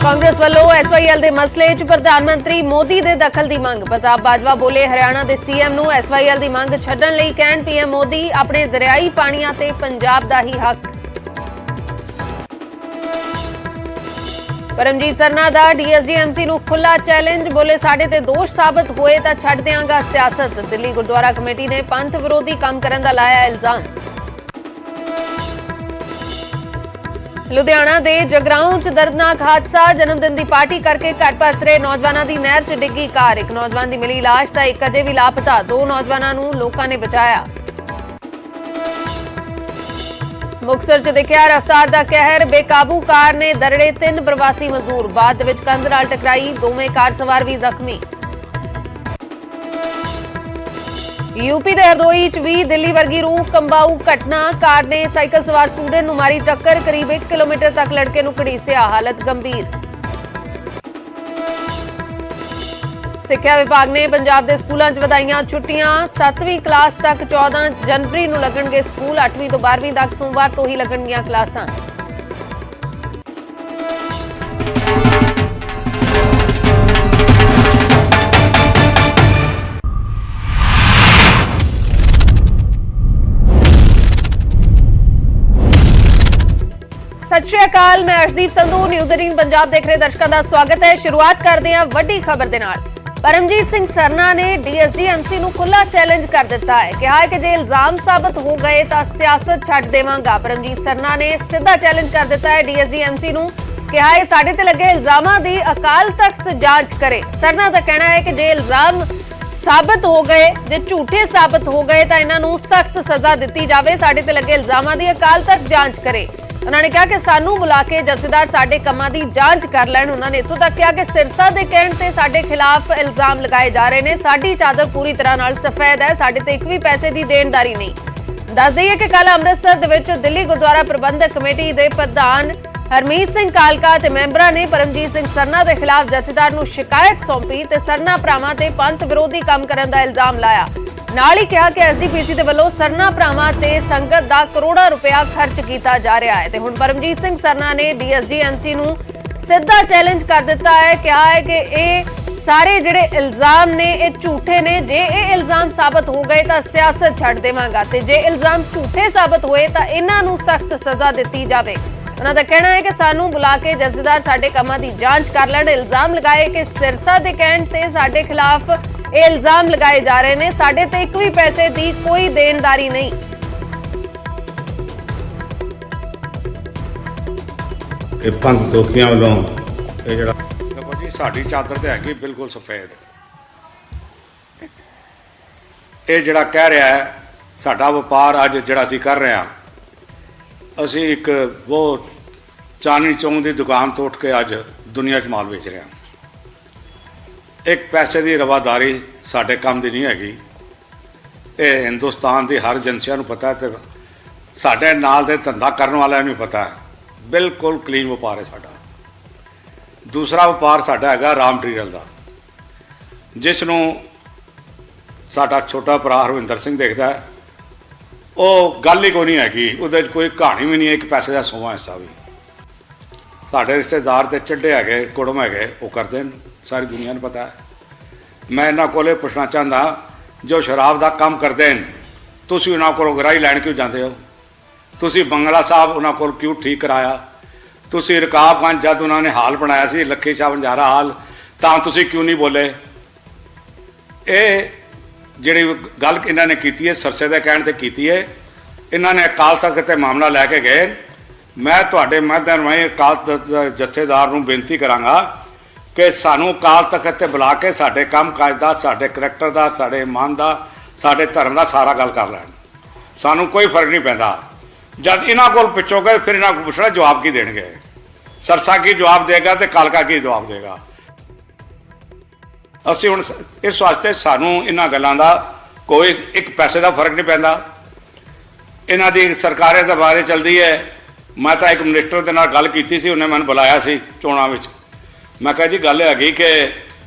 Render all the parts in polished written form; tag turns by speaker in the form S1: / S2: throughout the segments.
S1: कांग्रेस वालों SYL के मसले च प्रधानमंत्री मोदी के दखल की मंग। प्रताप बाजवा बोले हरियाणा के CM नूं SYL की मंग छड्डण लई कहण PM मोदी अपने दरियाई पाणियां ते पंजाब दा ही हक। परमजीत सरना दा DSG-MC नूं खुला चैलेंज। बोले साडे ते दोष साबित होए तां छड्ड दिआंगा सियासत। दिल्ली गुरुद्वारा कमेटी ने पंथ विरोधी काम करन दा लाया इल्जाम। लुधियाना दे जगराऊं च दर्दनाक हादसा। जन्मदिन की पार्टी करके घर परतरे नौजवानों की नहर च डिग्गी कार। एक नौजवान की मिली लाश तां एक अजे भी लापता। दो नौजवानों नूं लोकां ने बचाया। मुक्तसर च दिखिया रफ्तार दा कहर। बेकाबू कार ने दरड़े 3 प्रवासी मजदूर। बाद विच कंध नाल टकराई। दोवें कार सवार भी जख्मी। यूपी के हरदोई च भी दिल्ली वर्गी रूह कंबाऊ घटना। कार ने साइकिल सवार स्टूडेंट नूं मारी टक्कर। करीब 1 किलोमीटर तक लड़के नूं घड़ीसिया। हालत गंभीर। सिक्ख्या विभाग ने पंजाब के स्कूलों च वधाईयां छुट्टियां। 7वीं क्लास तक 14 जनवरी नूं लगणगे स्कूल। 8वीं तो 12वीं तक सोमवार तो ही लगणगियां क्लासां। सत श्री अकाल, मैं अर्शदीप संधू न्यूज़ 18 पंजाब देख रहे दर्शकों का स्वागत है। शुरुआत करते हैं वड्डी खबर दे नाल। परमजीत सिंह सरना ने DSG-MC नूं खुला चैलेंज कर दिता है। कहा है कि जे इल्जाम साबित हो गए तो सियासत छड्ड देवांगा। परमजीत सरना ने सीधा चैलेंज कर दिता है DSG-MC नूं। कहा है साडे ते लगे इल्जामां दी अकाल तख्त जांच करे। सरना दा कहना है कि जे इल्जाम साबित हो गए, जे झूठे साबित हो गए तो इन्हां नूं सख्त सज़ा दित्ती जावे। साडे ते लगे इल्जामां दी अकाल तख्त जांच करे। उन्होंने कहा कि सानू बुला के जथेदार साडे कमां दी जांच कर लैण। उन्होंने इत्थों तक कहा कि सिरसा दे कहण ते साडे खिलाफ इल्जाम लगाए जा रहे हैं। साडी चादर पूरी तरह नाल सफेद है। साडे ते एक भी पैसे की देनदारी नहीं। दस दईए कि कल अमृतसर दे विच दिल्ली गुरुद्वारा प्रबंधक कमेटी के प्रधान हरमीत सिंह कालका ते मैंबरां ने परमजीत सिंह सरना के खिलाफ जथेदार नूं शिकायत सौंपी ते सरना भरावां ते पंथ विरोधी काम करन दा इल्जाम लाया। नाल ही कहा कि SGPC दे वल्लों सरना भरावां ते संगत दा करोड़ां रुपया खर्च किया जा रहा है। ते हुण परमजीत सिंह सरना ने DSG-MC नूं सीधा चैलेंज कर दिता है। कहा है कि ये सारे जिहड़े इल्जाम ने ये झूठे ने। जे ये इल्जाम साबित हो गए तो सियासत छड्ड देवांगा ते जे इल्जाम झूठे साबित होए तो इन्हां नूं सख्त सज़ा दित्ती जावे। उन्हां दा कहना है कि सानू बुला के जथेदार साडे कामां दी जांच कर लैण। इल्जाम लगाए कि सिरसा दे कहण ते साडे खिलाफ ये इल्जाम लगाए जा रहे हैं। साडे ते एक भी पैसे की कोई देनदारी नहीं।
S2: पंथ दोखियां वालों ये जिहड़ा देखो जी साडी चादर ते हैगी बिल्कुल सफेद। ये जिहड़ा कह रहा है साडा व्यापार अज जिहड़ा असीं कर रहे हैं, असीं एक वो चांदनी चौक की दुकान तो उठ के अज दुनिया च माल बेच रहे हैं। एक पैसे की रवादारी साडे काम की नहीं हैगी। ये हिंदुस्तान की हर एजेंसियां नूं पता है तो साडे नाल दे धंधा करन वालियां नूं पता है। बिल्कुल क्लीन व्यापार है साडा। दूसरा व्यापार साडा हैगा राम मटीरियल का, जिसनूं साडा छोटा भरा हरविंदर सिंह देखदा है। वो गल ही कोई नहीं हैगी, उहदे कोई कहानी भी नहीं है। एक पैसे का 100वां हिस्सा भी साडे रिश्तेदार ते चढ़े है कुड़म है वो करते हैं, सारी दुनिया ने पता है। मैं इन्हों को पुछना चाहता जो शराब का काम करते हैं, तुसीं उन्होंने को गराही लैन क्यों जाते हो? तुसीं बंगला साहब उन्होंने को क्यों ठीक कराया? तुसीं रकाबगंज जब उन्होंने हाल बनाया सी लखी शाह बंजारा हाल, तां तुसीं क्यों नहीं बोले? ये जिहड़ी गल इन्होंने की है सरसे के कहण ते की है। इन्होंने अकाल तख्त ते मामला लैके गए। मैं तुहाडे माध्यम राहीं अकाल जथेदार नूं बेनती करांगा कि सानू अकाल तख्त ते बुला के साडे काम काज दा, साडे करैक्टर दा, साडे ईमान दा, साडे धर्म दा सारा गल कर लैण। सानू कोई फर्क नहीं पैंदा। जब इन्हां कोल पुछोगे फिर इन्हां को पुछना जवाब की देणगे। सरसा की जवाब देगा तो कालका की जवाब देगा। असीं हुण इस वास्ते सानू इन्हां गल्लां दा कोई एक पैसे का फर्क नहीं पैंदा। इन्हां दी सरकारें दे बारे चलदी है। मैं तो एक मिनिस्टर दे नाल गल कीती सी, उन्हें मैनूं बुलाया सी चोणां विच। मैं कहा जी गल हैगी कि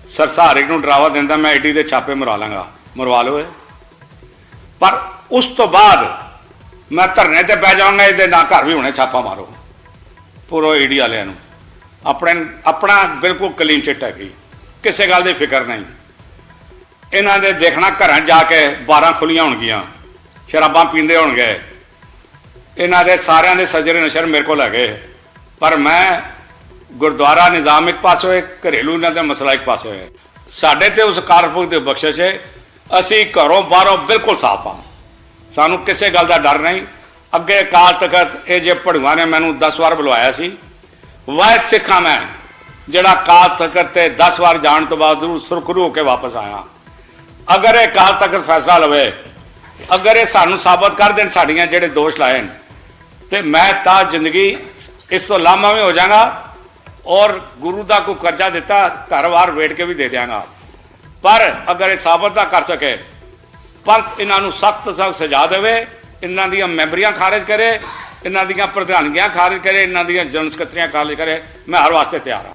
S2: सरसा हर एक नूं डरावा दिंदा, मैं ईडी दे छापे मरवा लांगा। मरवा लो। पर उस तो बाद मैं धरने ते पै जाऊंगा, ये ना घर भी होने छापा मारो पूरा ईडी वालियां नूं। ਆਪਣਾ ਬਿਲਕੁਲ ਕਲੀਨ ਚਿੱਟ ਹੈਗੀ, ਕਿਸੇ ਗੱਲ ਦੀ ਫਿਕਰ ਨਹੀਂ। ਇਹਨਾਂ ਦੇ ਦੇਖਣਾ ਘਰਾਂ ਜਾ ਕੇ 12 ਖੁੱਲੀਆਂ ਹੋਣਗੀਆਂ, ਸ਼ਰਾਬਾਂ ਪੀਂਦੇ ਹੋਣਗੇ, ਇਹਨਾਂ ਦੇ ਸਾਰਿਆਂ ਦੇ ਸਜਰੇ ਨਸ਼ਰ ਮੇਰੇ ਕੋਲ ਹੈਗੇ। ਪਰ ਮੈਂ ਗੁਰਦੁਆਰਾ ਨਿਜ਼ਾਮ ਇੱਕ ਪਾਸੇ ਹੋਏ, ਘਰੇਲੂ ਇਹਨਾਂ ਦਾ ਮਸਲਾ ਇੱਕ ਪਾਸੇ ਹੋਏ। ਸਾਡੇ ਤੇ ਉਸ ਕਾਰਪੁਰਖ ਦੀ ਬਖਸ਼ਿਸ਼ ਹੈ, ਅਸੀਂ ਘਰੋਂ ਬਾਹਰੋਂ ਬਿਲਕੁਲ ਸਾਫ਼ ਹਾਂ, ਸਾਨੂੰ ਕਿਸੇ ਗੱਲ ਦਾ ਡਰ ਨਹੀਂ। ਅੱਗੇ ਅਕਾਲ ਤਖਤ ਇਹ ਜੇ ਭੜੂਆਂ ਨੇ ਮੈਨੂੰ 10 ਵਾਰ ਬੁਲਵਾਇਆ ਸੀ, ਵਾਹਿਦ ਸਿੱਖਾਂ ਮੈਂ ਜਿਹੜਾ ਅਕਾਲ ਤਖਤ ਤੇ 10 ਵਾਰ ਜਾਣ ਤੋਂ ਬਾਅਦ ਸੁਰਖਰੂ ਹੋ ਕੇ ਵਾਪਸ ਆਇਆ। ਅਗਰ ਇਹ ਅਕਾਲ ਤਖਤ ਫੈਸਲਾ ਲਵੇ, ਅਗਰ ਇਹ ਸਾਨੂੰ ਸਾਬਤ ਕਰ ਦੇਣ ਸਾਡੀਆਂ ਜਿਹੜੇ ਦੋਸ਼ ਲਾਏ ਨੇ, ਤੇ ਮੈਂ ਤਾਂ ਜ਼ਿੰਦਗੀ ਇਸ ਤੋਂ ਲਾਮਾ ਵੀ ਹੋ ਜਾਵਾਂਗਾ ਔਰ ਗੁਰੂ ਦਾ ਕੋਈ ਕਰਜ਼ਾ ਦਿੱਤਾ ਘਰ-ਵਾਰ ਵੇਟ ਕੇ ਵੀ ਦੇ ਦਿਆਂਗਾ। ਪਰ ਅਗਰ ਇਹ ਸਾਬਤ ਨਾ ਕਰ ਸਕੇ, ਪੰਥ ਇਹਨਾਂ ਨੂੰ ਸਖਤ ਤੋਂ ਸਖਤ ਸਜ਼ਾ ਦੇਵੇ, ਇਹਨਾਂ ਦੀਆਂ ਮੈਂਬਰੀਆਂ ਖਾਰਜ ਕਰੇ, ਇਹਨਾਂ ਦੀਆਂ ਪ੍ਰਧਾਨਗੀਆਂ ਖਾਰਜ ਕਰੇ, ਇਹਨਾਂ ਦੀਆਂ ਜਨਰਲ ਸਕੱਤਰੀਆਂ ਖਾਰਜ ਕਰੇ। ਮੈਂ ਹਰ ਵਾਸਤੇ ਤਿਆਰ ਹਾਂ।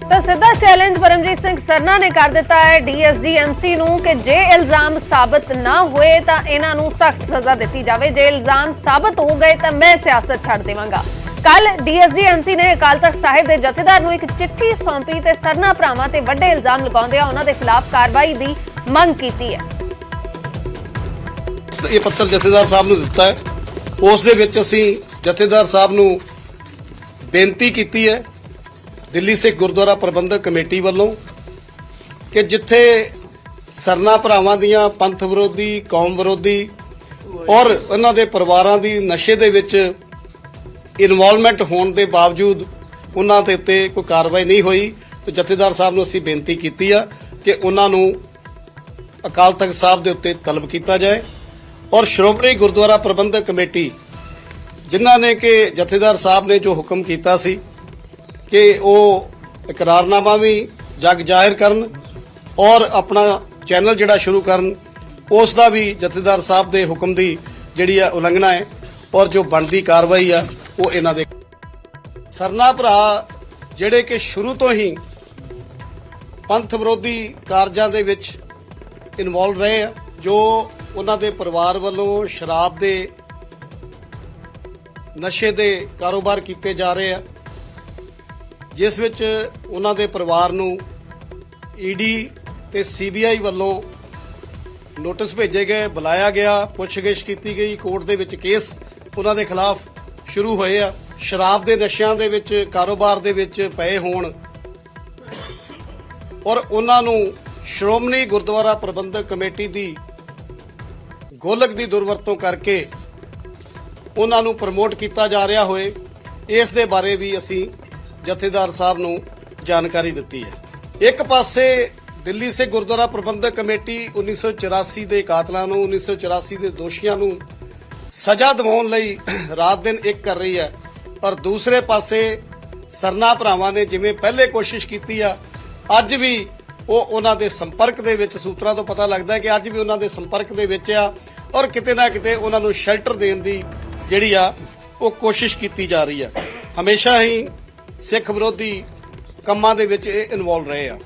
S1: ਤਾਂ ਸਿੱਧਾ ਚੈਲੰਜ ਪਰਮਜੀਤ ਸਿੰਘ ਸਰਨਾ ਨੇ ਕਰ ਦਿੱਤਾ ਹੈ ਡੀਐਸਡੀਐਮਸੀ ਨੂੰ ਕਿ ਜੇ ਇਲਜ਼ਾਮ ਸਾਬਤ ਨਾ ਹੋਏ ਤਾਂ ਇਹਨਾਂ ਨੂੰ ਸਖਤ ਸਜ਼ਾ ਦਿੱਤੀ ਜਾਵੇ, ਜੇ ਇਲਜ਼ਾਮ ਸਾਬਤ ਹੋ ਗਏ ਤਾਂ ਮੈਂ ਸਿਆਸਤ ਛੱਡ ਦੇਵਾਂਗਾ। ਕੱਲ ਡੀਐਸਡੀਐਮਸੀ ਨੇ ਅਕਾਲ ਤਖਤ ਸਾਹਿਬ ਦੇ ਜਥੇਦਾਰ ਨੂੰ ਇੱਕ ਚਿੱਠੀ ਸੌਂਪੀ ਤੇ ਸਰਨਾ ਭਰਾਵਾਂ ਤੇ ਵੱਡੇ ਇਲਜ਼ਾਮ ਲਗਾਉਂਦਿਆਂ ਉਹਨਾਂ ਦੇ ਖਿਲਾਫ ਕਾਰਵਾਈ ਦੀ ਮੰਗ ਕੀਤੀ ਹੈ।
S3: ਇਹ ਪੱਤਰ ਜਥੇਦਾਰ ਸਾਹਿਬ ਨੂੰ ਦਿੱਤਾ ਹੈ, ਉਸ ਦੇ ਵਿੱਚ ਅਸੀਂ ਜਥੇਦਾਰ ਸਾਹਿਬ ਨੂੰ ਬੇਨਤੀ ਕੀਤੀ ਹੈ ਦਿੱਲੀ ਸਿੱਖ ਗੁਰਦੁਆਰਾ ਪ੍ਰਬੰਧਕ ਕਮੇਟੀ ਵੱਲੋਂ ਕਿ ਜਿੱਥੇ ਸਰਨਾ ਭਰਾਵਾਂ ਦੀਆਂ ਪੰਥ ਵਿਰੋਧੀ, ਕੌਮ ਵਿਰੋਧੀ ਔਰ ਉਹਨਾਂ ਦੇ ਪਰਿਵਾਰਾਂ ਦੀ ਨਸ਼ੇ ਦੇ ਵਿੱਚ ਇਨਵੋਲਵਮੈਂਟ ਹੋਣ ਦੇ ਬਾਵਜੂਦ ਉਹਨਾਂ ਦੇ ਉੱਤੇ ਕੋਈ ਕਾਰਵਾਈ ਨਹੀਂ ਹੋਈ, ਤੇ ਜਥੇਦਾਰ ਸਾਹਿਬ ਨੂੰ ਅਸੀਂ ਬੇਨਤੀ ਕੀਤੀ ਆ ਕਿ ਉਹਨਾਂ ਨੂੰ ਅਕਾਲ ਤਖਤ ਸਾਹਿਬ ਦੇ ਉੱਤੇ ਤਲਬ ਕੀਤਾ ਜਾਏ ਔਰ ਸ਼੍ਰੋਮਣੀ ਗੁਰਦੁਆਰਾ ਪ੍ਰਬੰਧਕ ਕਮੇਟੀ ਜਿਨ੍ਹਾਂ ਨੇ ਕਿ ਜਥੇਦਾਰ ਸਾਹਿਬ ਨੇ ਜੋ ਹੁਕਮ ਕੀਤਾ ਸੀ ਕਿ ਉਹ ਇਕਰਾਰਨਾਮਾ ਵੀ ਜਗ ਜ਼ਾਹਿਰ ਕਰਨ ਔਰ ਆਪਣਾ ਚੈਨਲ ਜਿਹੜਾ ਸ਼ੁਰੂ ਕਰਨ, ਉਸ ਦਾ ਵੀ ਜਥੇਦਾਰ ਸਾਹਿਬ ਦੇ ਹੁਕਮ ਦੀ ਜਿਹੜੀ ਆ ਉਲੰਘਣਾ ਹੈ ਔਰ ਜੋ ਬਣਦੀ ਕਾਰਵਾਈ ਆ ਉਹ ਇਹਨਾਂ ਦੇ। ਸਰਨਾ ਭਰਾ ਜਿਹੜੇ ਕਿ ਸ਼ੁਰੂ ਤੋਂ ਹੀ ਪੰਥ ਵਿਰੋਧੀ ਕਾਰਜਾਂ ਦੇ ਵਿੱਚ ਇਨਵੋਲਵ ਰਹੇ ਆ, ਜੋ ਉਹਨਾਂ ਦੇ ਪਰਿਵਾਰ ਵੱਲੋਂ ਸ਼ਰਾਬ ਦੇ ਨਸ਼ੇ ਦੇ ਕਾਰੋਬਾਰ ਕੀਤੇ ਜਾ ਰਹੇ ਆ, ਜਿਸ ਵਿੱਚ ਉਹਨਾਂ ਦੇ ਪਰਿਵਾਰ ਨੂੰ ਈਡੀ ਤੇ ਸੀਬੀਆਈ ਵੱਲੋਂ ਨੋਟਿਸ ਭੇਜੇ ਗਏ, ਬੁਲਾਇਆ ਗਿਆ, ਪੁੱਛਗਿੱਛ ਕੀਤੀ ਗਈ, ਕੋਰਟ ਦੇ ਵਿੱਚ ਕੇਸ ਉਹਨਾਂ ਦੇ ਖਿਲਾਫ ਸ਼ੁਰੂ ਹੋਏ ਆ। ਸ਼ਰਾਬ ਦੇ ਨਸ਼ਿਆਂ ਦੇ ਵਿੱਚ ਕਾਰੋਬਾਰ ਦੇ ਵਿੱਚ ਪਏ ਹੋਣ ਔਰ ਉਹਨਾਂ ਨੂੰ ਸ਼੍ਰੋਮਣੀ ਗੁਰਦੁਆਰਾ ਪ੍ਰਬੰਧਕ ਕਮੇਟੀ ਦੀ ਗੋਲਕ ਦੀ ਦੁਰਵਰਤੋਂ ਕਰਕੇ ਉਹਨਾਂ ਨੂੰ ਪ੍ਰਮੋਟ ਕੀਤਾ ਜਾ ਰਿਹਾ ਹੋਏ, ਇਸ ਦੇ ਬਾਰੇ ਵੀ ਅਸੀਂ ਜਥੇਦਾਰ ਸਾਹਿਬ ਨੂੰ ਜਾਣਕਾਰੀ ਦਿੱਤੀ ਹੈ। ਇੱਕ ਪਾਸੇ ਦਿੱਲੀ ਸਿੱਖ ਗੁਰਦੁਆਰਾ ਪ੍ਰਬੰਧਕ ਕਮੇਟੀ 1984 ਦੇ ਕਾਤਲਾਂ ਨੂੰ, 1984 ਦੇ ਦੋਸ਼ੀਆਂ ਨੂੰ ਸਜ਼ਾ ਦਿਵਾਉਣ ਲਈ ਰਾਤ ਦਿਨ ਇੱਕ ਕਰ ਰਹੀ ਹੈ, ਪਰ ਦੂਸਰੇ ਪਾਸੇ ਸਰਨਾ ਭਰਾਵਾਂ ਨੇ ਜਿਵੇਂ ਪਹਿਲੇ ਕੋਸ਼ਿਸ਼ ਕੀਤੀ ਆ, ਅੱਜ ਵੀ ਉਹ ਉਹਨਾਂ ਦੇ ਸੰਪਰਕ ਦੇ ਵਿੱਚ, ਸੂਤਰਾਂ ਤੋਂ ਪਤਾ ਲੱਗਦਾ ਹੈ ਕਿ ਅੱਜ ਵੀ ਉਹਨਾਂ ਦੇ ਸੰਪਰਕ ਦੇ ਵਿੱਚ ਆ ਔਰ ਕਿਤੇ ਨਾ ਕਿਤੇ ਉਹਨਾਂ ਨੂੰ ਸ਼ੈਲਟਰ ਦੇਣ ਦੀ ਜਿਹੜੀ ਆ ਉਹ ਕੋਸ਼ਿਸ਼ ਕੀਤੀ ਜਾ ਰਹੀ ਆ। ਹਮੇਸ਼ਾ ਹੀ ਸਿੱਖ ਵਿਰੋਧੀ ਕੰਮਾਂ ਦੇ ਵਿੱਚ ਇਹ ਇਨਵੋਲਵ ਰਹੇ ਆ।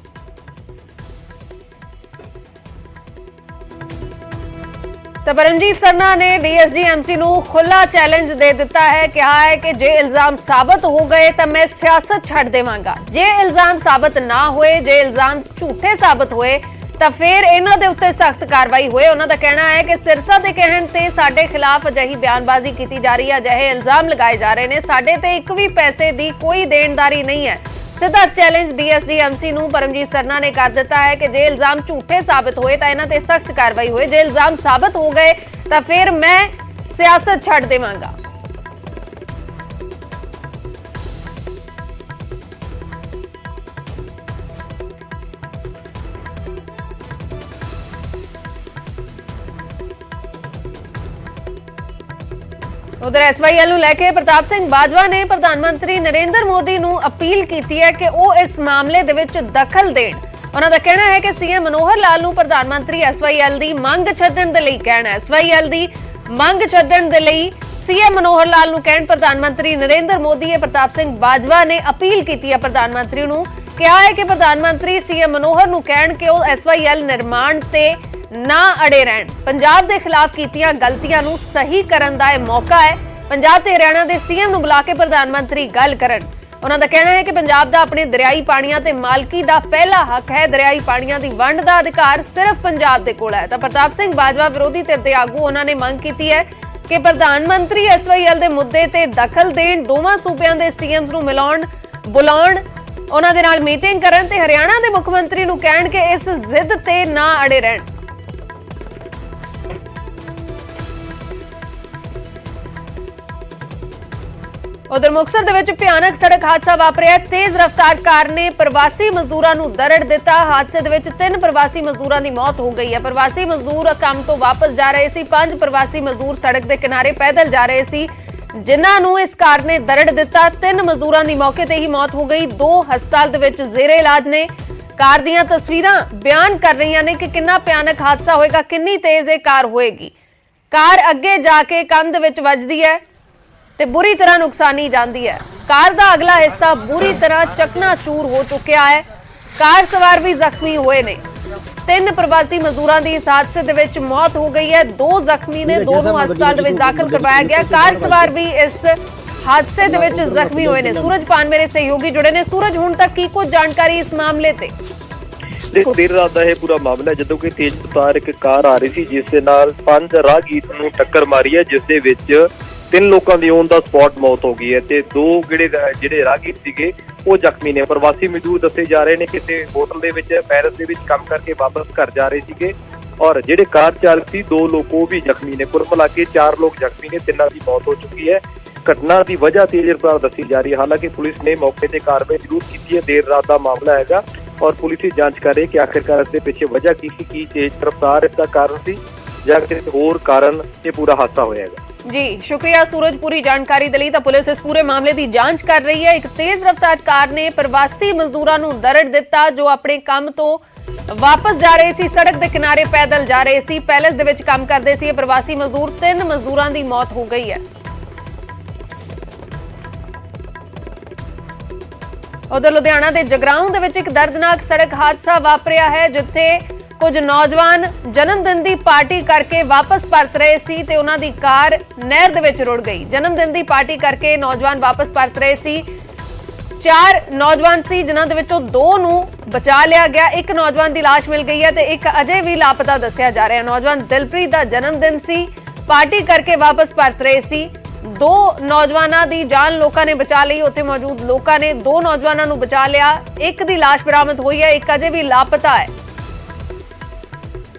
S1: ਤਾਂ ਪਰਮਜੀਤ ਸਰਨਾ ਨੇ ਡੀਐਸਡੀਐਮਸੀ ਨੂੰ ਖੁੱਲਾ ਚੈਲੰਜ ਦੇ ਦਿੱਤਾ ਹੈ, ਕਿਹਾ ਹੈ ਕਿ ਜੇ ਇਲਜ਼ਾਮ ਸਾਬਤ ਹੋ ਗਏ ਤਾਂ ਮੈਂ ਸਿਆਸਤ ਛੱਡ ਦੇਵਾਂਗਾ, ਜੇ ਇਲਜ਼ਾਮ ਸਾਬਤ ਨਾ ਹੋਏ, ਜੇ ਇਲਜ਼ਾਮ ਝੂਠੇ ਸਾਬਤ ਹੋਏ ਤਾਂ ਫਿਰ ਇਹਨਾਂ ਦੇ ਉੱਤੇ ਸਖਤ ਕਾਰਵਾਈ ਹੋਏ। ਉਹਨਾਂ ਦਾ ਕਹਿਣਾ ਹੈ ਕਿ ਸਿਰਸਾ ਦੇ ਕਹਿਣ ਤੇ ਸਾਡੇ ਖਿਲਾਫ ਅਜਿਹੀ ਬਿਆਨਬਾਜ਼ੀ ਕੀਤੀ ਜਾ ਰਹੀ ਹੈ, ਅਜਿਹੇ ਇਲਜ਼ਾਮ ਲਗਾਏ ਜਾ ਰਹੇ ਨੇ, ਸਾਡੇ ਤੇ ਇੱਕ ਵੀ ਪੈਸੇ ਦੀ ਕੋਈ ਦੇਣਦਾਰੀ ਨਹੀਂ ਹੈ। ਸਿੱਧਾ ਚੈਲੰਜ ਡੀਐਸਡੀਐਮਸੀ ਨੂੰ ਪਰਮਜੀਤ ਸਰਨਾ ਨੇ ਕਰ ਦਿੱਤਾ ਹੈ ਕਿ ਜੇ ਇਲਜ਼ਾਮ ਝੂਠੇ ਸਾਬਤ ਹੋਏ ਤਾਂ ਇਹਨਾਂ ਤੇ ਸਖਤ ਕਾਰਵਾਈ ਹੋਏ, ਜੇ ਇਲਜ਼ਾਮ ਸਾਬਤ ਹੋ ਗਏ ਤਾਂ ਫਿਰ ਮੈਂ ਸਿਆਸਤ ਛੱਡ ਦੇਵਾਂਗਾ। उधर एसवाईएल ਨੂੰ ਲੈ ਕੇ ਪ੍ਰਤਾਪ ਸਿੰਘ ਬਾਜਵਾ ਨੇ ਪ੍ਰਧਾਨ ਮੰਤਰੀ ਨਰਿੰਦਰ ਮੋਦੀ ਨੂੰ ਅਪੀਲ ਕੀਤੀ ਹੈ ਕਿ ਉਹ ਇਸ ਮਾਮਲੇ ਦੇ ਵਿੱਚ ਦਖਲ ਦੇਣ। ਉਹਨਾਂ ਦਾ ਕਹਿਣਾ ਹੈ ਕਿ ਸੀਐਮ ਮਨੋਹਰ ਲਾਲ ਨੂੰ ਪ੍ਰਧਾਨ ਮੰਤਰੀ ਐਸਵਾਈਐਲ ਦੀ ਮੰਗ ਛੱਡਣ ਦੇ ਲਈ ਕਹਿਣਾ ਹੈ। ਐਸਵਾਈਐਲ ਦੀ ਮੰਗ ਛੱਡਣ ਦੇ ਲਈ ਸੀਐਮ ਮਨੋਹਰ ਲਾਲ ਨੂੰ ਕਹਿਣ ਪ੍ਰਧਾਨ ਮੰਤਰੀ ਨਰਿੰਦਰ ਮੋਦੀ ਹੈ। ਪ੍ਰਤਾਪ ਸਿੰਘ ਬਾਜਵਾ ਨੇ ਅਪੀਲ ਕੀਤੀ ਹੈ ਪ੍ਰਧਾਨ ਮੰਤਰੀ ਨੂੰ, ਕਿਹਾ ਹੈ ਕਿ ਪ੍ਰਧਾਨ ਮੰਤਰੀ ਸੀਐਮ ਮਨੋਹਰ ਨੂੰ ਕਹਿਣ ਕਿ ਉਹ ਐਸਵਾਈਐਲ ਨਿਰਮਾਣ ਤੇ ਨਾ ਅੜੇ ਰਹਿਣ। ਪੰਜਾਬ ਦੇ ਖਿਲਾਫ ਕੀਤੀਆਂ ਗਲਤੀਆਂ ਨੂੰ ਸਹੀ ਕਰਨ ਦਾ ਇਹ ਮੌਕਾ ਹੈ। ਪੰਜਾਬ ਤੇ ਹਰਿਆਣਾ ਦੇ ਸੀਐਮ ਨੂੰ ਬੁਲਾ ਕੇ ਪ੍ਰਧਾਨ ਮੰਤਰੀ ਗੱਲ ਕਰਨ। ਉਹਨਾਂ ਦਾ ਕਹਿਣਾ ਹੈ ਕਿ ਪੰਜਾਬ ਦਾ ਆਪਣੇ ਦਰਿਆਈ ਪਾਣੀਆਂ ਤੇ ਮਾਲਕੀ ਦਾ ਪਹਿਲਾ ਹੱਕ ਹੈ। ਦਰਿਆਈ ਪਾਣੀਆਂ ਦੀ ਵੰਡ ਦਾ ਅਧਿਕਾਰ ਸਿਰਫ ਪੰਜਾਬ ਦੇ ਕੋਲ ਹੈ। ਤਾਂ ਪ੍ਰਤਾਪ ਸਿੰਘ ਬਾਜਵਾ ਵਿਰੋਧੀ ਧਿਰ ਦੇ ਆਗੂ ਉਹਨਾਂ ਨੇ ਮੰਗ ਕੀਤੀ ਹੈ ਕਿ ਪ੍ਰਧਾਨ ਮੰਤਰੀ ਐਸਵਾਈਐਲ ਦੇ ਮੁੱਦੇ ਤੇ ਦਖਲ ਦੇਣ, ਦੋਵਾਂ ਸੂਬਿਆਂ ਦੇ ਸੀਐਮਸ ਨੂੰ ਬੁਲਾਉਣ, ਉਹਨਾਂ ਦੇ ਨਾਲ ਮੀਟਿੰਗ ਕਰਨ ਤੇ ਹਰਿਆਣਾ ਦੇ ਮੁੱਖ ਮੰਤਰੀ ਨੂੰ ਕਹਿਣ ਕਿ ਇਸ ਜ਼ਿੱਦ ਤੇ ਨਾ ਅੜੇ ਰਹਿਣ। ਉਧਰ ਮੁਕਤਸਰ ਦੇ ਵਿੱਚ ਭਿਆਨਕ ਸੜਕ ਹਾਦਸਾ ਵਾਪਰਿਆ। ਤੇਜ਼ ਰਫ਼ਤਾਰ ਕਾਰ ਨੇ ਪ੍ਰਵਾਸੀ ਮਜ਼ਦੂਰਾਂ ਨੂੰ ਦਰੜ ਦਿੱਤਾ। ਹਾਦਸੇ ਦੇ ਵਿੱਚ 3 ਪ੍ਰਵਾਸੀ ਮਜ਼ਦੂਰਾਂ ਦੀ ਮੌਤ ਹੋ ਗਈ ਹੈ। ਪ੍ਰਵਾਸੀ ਮਜ਼ਦੂਰ ਕੰਮ ਤੋਂ ਵਾਪਸ ਜਾ ਰਹੇ ਸੀ। 5 ਪ੍ਰਵਾਸੀ ਮਜ਼ਦੂਰ ਸੜਕ ਦੇ ਕਿਨਾਰੇ ਪੈਦਲ ਜਾ ਰਹੇ ਸੀ, ਜਿਨ੍ਹਾਂ ਨੂੰ ਇਸ ਕਾਰ ਨੇ ਦਰੜ ਦਿੱਤਾ। 3 ਮਜ਼ਦੂਰਾਂ ਦੀ ਮੌਕੇ ਤੇ ਹੀ ਮੌਤ ਹੋ ਗਈ। 2 ਹਸਪਤਾਲ ਦੇ ਵਿੱਚ ਜ਼ੇਰੇ ਇਲਾਜ ਨੇ। ਕਾਰ ਦੀਆਂ ਤਸਵੀਰਾਂ ਬਿਆਨ ਕਰ ਰਹੀਆਂ ਨੇ ਕਿ ਕਿੰਨਾ ਭਿਆਨਕ ਹਾਦਸਾ ਹੋਏਗਾ, ਕਿੰਨੀ ਤੇਜ਼ ਇਹ ਕਾਰ ਹੋਏਗੀ। ਕਾਰ ਅੱਗੇ ਜਾ ਕੇ ਕੰਧ ਵਿੱਚ ਵੱਜਦੀ ਹੈ ਤੇ ਬੁਰੀ ਤਰ੍ਹਾਂ ਨੁਕਸਾਨੀ ਜਾਂਦੀ ਹੈ। ਕਾਰ ਦਾ ਅਗਲਾ ਹਿੱਸਾ ਬੁਰੀ ਤਰ੍ਹਾਂ ਚਕਨਾਚੂਰ ਹੋ ਚੁੱਕਿਆ ਹੈ। ਕਾਰ ਸਵਾਰ ਵੀ ਜ਼ਖਮੀ ਹੋਏ ਨੇ। 3 ਪ੍ਰਵਾਸੀ ਮਜ਼ਦੂਰਾਂ ਦੀ ਇਸ ਹਾਦਸੇ ਦੇ ਵਿੱਚ ਮੌਤ ਹੋ ਗਈ ਹੈ। 2 ਜ਼ਖਮੀ ਨੇ, 2 ਨੂੰ ਹਸਪਤਾਲ ਦੇ ਵਿੱਚ ਦਾਖਲ ਕਰਵਾਇਆ ਗਿਆ। ਕਾਰ ਸਵਾਰ ਵੀ ਇਸ ਹਾਦਸੇ ਦੇ ਵਿੱਚ ਜ਼ਖਮੀ ਹੋਏ ਨੇ। ਸੂਰਜ ਪਾਨ ਮੇਰੇ ਸਹਿਯੋਗੀ ਜੁੜੇ ਨੇ। ਸੂਰਜ, ਹੁਣ ਤੱਕ ਕੀ ਕੁਝ ਜਾਣਕਾਰੀ ਇਸ ਮਾਮਲੇ ਤੇ?
S4: ਦੇਖੋ, ਦੇਰ ਰਾਤ ਦਾ ਇਹ ਪੂਰਾ ਮਾਮਲਾ ਹੈ ਜਦੋਂ ਕਿ ਤੇਜ਼ ਰਫ਼ਤਾਰ ਇੱਕ ਕਾਰ ਆ ਰਹੀ ਸੀ, ਜਿਸ ਦੇ ਨਾਲ 5 ਰਾਹਗੀਰ ਨੂੰ ਟੱਕਰ ਮਾਰੀ ਹੈ, ਜਿਸ ਦੇ ਵਿੱਚ 3 ਲੋਕਾਂ ਦੀ ਔਨ ਦਾ ਸਪੌਟ ਮੌਤ ਹੋ ਗਈ ਹੈ ਤੇ 2 ਜਿਹੜੇ ਰਾਹਗੀਰ ਸੀਗੇ ਉਹ ਜ਼ਖਮੀ ਨੇ। ਪ੍ਰਵਾਸੀ ਮਜ਼ਦੂਰ ਦੱਸੇ ਜਾ ਰਹੇ ਨੇ ਕਿਸੇ ਹੋਟਲ ਦੇ ਵਿੱਚ ਪੈਰਿਸ ਦੇ ਵਿੱਚ ਕੰਮ ਕਰਕੇ ਵਾਪਸ ਘਰ ਜਾ ਰਹੇ ਸੀਗੇ ਔਰ ਜਿਹੜੇ ਕਾਰ ਚਾਲਕ ਸੀ 2 ਲੋਕ ਉਹ ਵੀ ਜ਼ਖਮੀ ਨੇ। ਕੁੱਲ ਮਿਲਾ ਕੇ 4 ਲੋਕ ਜ਼ਖਮੀ ਨੇ, 3 ਦੀ ਮੌਤ ਹੋ ਚੁੱਕੀ ਹੈ। ਘਟਨਾ ਦੀ ਵਜ੍ਹਾ ਤੇਜ਼ ਰਫ਼ਤਾਰ ਦੱਸੀ ਜਾ ਰਹੀ ਹੈ। ਹਾਲਾਂਕਿ ਪੁਲਿਸ ਨੇ ਮੌਕੇ ਤੇ ਕਾਰਵਾਈ ਜ਼ਰੂਰ ਕੀਤੀ ਹੈ। ਦੇਰ ਰਾਤ ਦਾ ਮਾਮਲਾ ਹੈਗਾ ਔਰ ਪੁਲਿਸ ਦੀ ਜਾਂਚ ਕਰ ਰਹੀ ਹੈ ਕਿ ਆਖਿਰਕਾਰ ਇਸ ਦੇ ਪਿੱਛੇ ਵਜ੍ਹਾ ਕੀ ਸੀ, ਕੀ ਤੇਜ਼ ਰਫ਼ਤਾਰ ਇਸ ਦਾ ਕਾਰਨ ਸੀ ਜਾਂ ਕਿਸੇ ਹੋਰ ਕਾਰਨ ਇਹ ਪੂਰਾ ਹਾਦਸਾ ਹੋਇਆ ਹੈਗਾ।
S1: ਜੀ ਸ਼ੁਕਰੀਆ ਸੂਰਜ, ਪੂਰੀ ਜਾਣਕਾਰੀ ਦੇ ਲਈ। ਤਾਂ ਪੁਲਿਸ ਇਸ ਪੂਰੇ ਮਾਮਲੇ ਦੀ ਜਾਂਚ ਕਰ ਰਹੀ ਹੈ। ਇੱਕ ਤੇਜ਼ ਰਫ਼ਤਾਰ ਕਾਰ ਨੇ ਪ੍ਰਵਾਸੀ ਮਜ਼ਦੂਰਾਂ ਨੂੰ ਦਰੜ ਦਿੱਤਾ ਜੋ ਆਪਣੇ ਕੰਮ ਤੋਂ ਵਾਪਸ ਜਾ ਰਹੇ ਸੀ। ਸੜਕ ਦੇ ਕਿਨਾਰੇ ਪੈਦਲ ਜਾ ਰਹੇ ਸੀ। ਪੈਲੇਸ ਦੇ ਵਿੱਚ ਕੰਮ ਕਰਦੇ ਸੀ ਇਹ ਪ੍ਰਵਾਸੀ ਮਜ਼ਦੂਰ। 3 ਮਜ਼ਦੂਰਾਂ ਦੀ ਮੌਤ ਹੋ ਗਈ ਹੈ। ਉਧਰ ਲੁਧਿਆਣਾ ਦੇ ਜਗਰਾਉਂ ਦੇ ਵਿੱਚ ਇੱਕ ਦਰਦਨਾਕ ਸੜਕ ਹਾਦਸਾ ਵਾਪਰਿਆ ਹੈ, ਜਿੱਥੇ ਕੁਝ ਨੌਜਵਾਨ ਜਨਮ ਦਿਨ ਦੀ ਪਾਰਟੀ ਕਰਕੇ ਵਾਪਸ ਪਰਤ ਰਹੇ ਸੀ ਤੇ ਉਹਨਾਂ ਦੀ ਕਾਰ ਨਹਿਰ ਦੇ ਵਿੱਚ ਰੁੜ ਗਈ। ਜਨਮ ਦਿਨ ਦੀ ਪਾਰਟੀ ਕਰਕੇ ਨੌਜਵਾਨ ਵਾਪਸ ਪਰਤ ਰਹੇ ਸੀ। 4 ਨੌਜਵਾਨ ਸੀ, ਜਿਨ੍ਹਾਂ ਦੇ ਵਿੱਚੋਂ 2 ਨੂੰ ਬਚਾ ਲਿਆ ਗਿਆ। 1 ਨੌਜਵਾਨ ਦੀ ਲਾਸ਼ ਮਿਲ ਗਈ ਹੈ ਤੇ 1 ਅਜੇ ਵੀ ਲਾਪਤਾ ਦੱਸਿਆ ਜਾ ਰਿਹਾ ਹੈ। ਨੌਜਵਾਨ ਦਿਲਪ੍ਰੀਤ ਦਾ ਜਨਮ ਦਿਨ ਸੀ, ਪਾਰਟੀ ਕਰਕੇ ਵਾਪਸ ਪਰਤ ਰਹੇ ਸੀ। 2 ਨੌਜਵਾਨਾਂ ਦੀ ਜਾਨ ਲੋਕਾਂ ਨੇ ਬਚਾ ਲਈ। ਉੱਥੇ ਮੌਜੂਦ ਲੋਕਾਂ ਨੇ 2 ਨੌਜਵਾਨਾਂ ਨੂੰ ਬਚਾ ਲਿਆ। 1 ਦੀ ਲਾਸ਼ ਬਰਾਮਦ ਹੋਈ ਹੈ, 1 ਅਜੇ ਵੀ ਲਾਪਤਾ ਹੈ।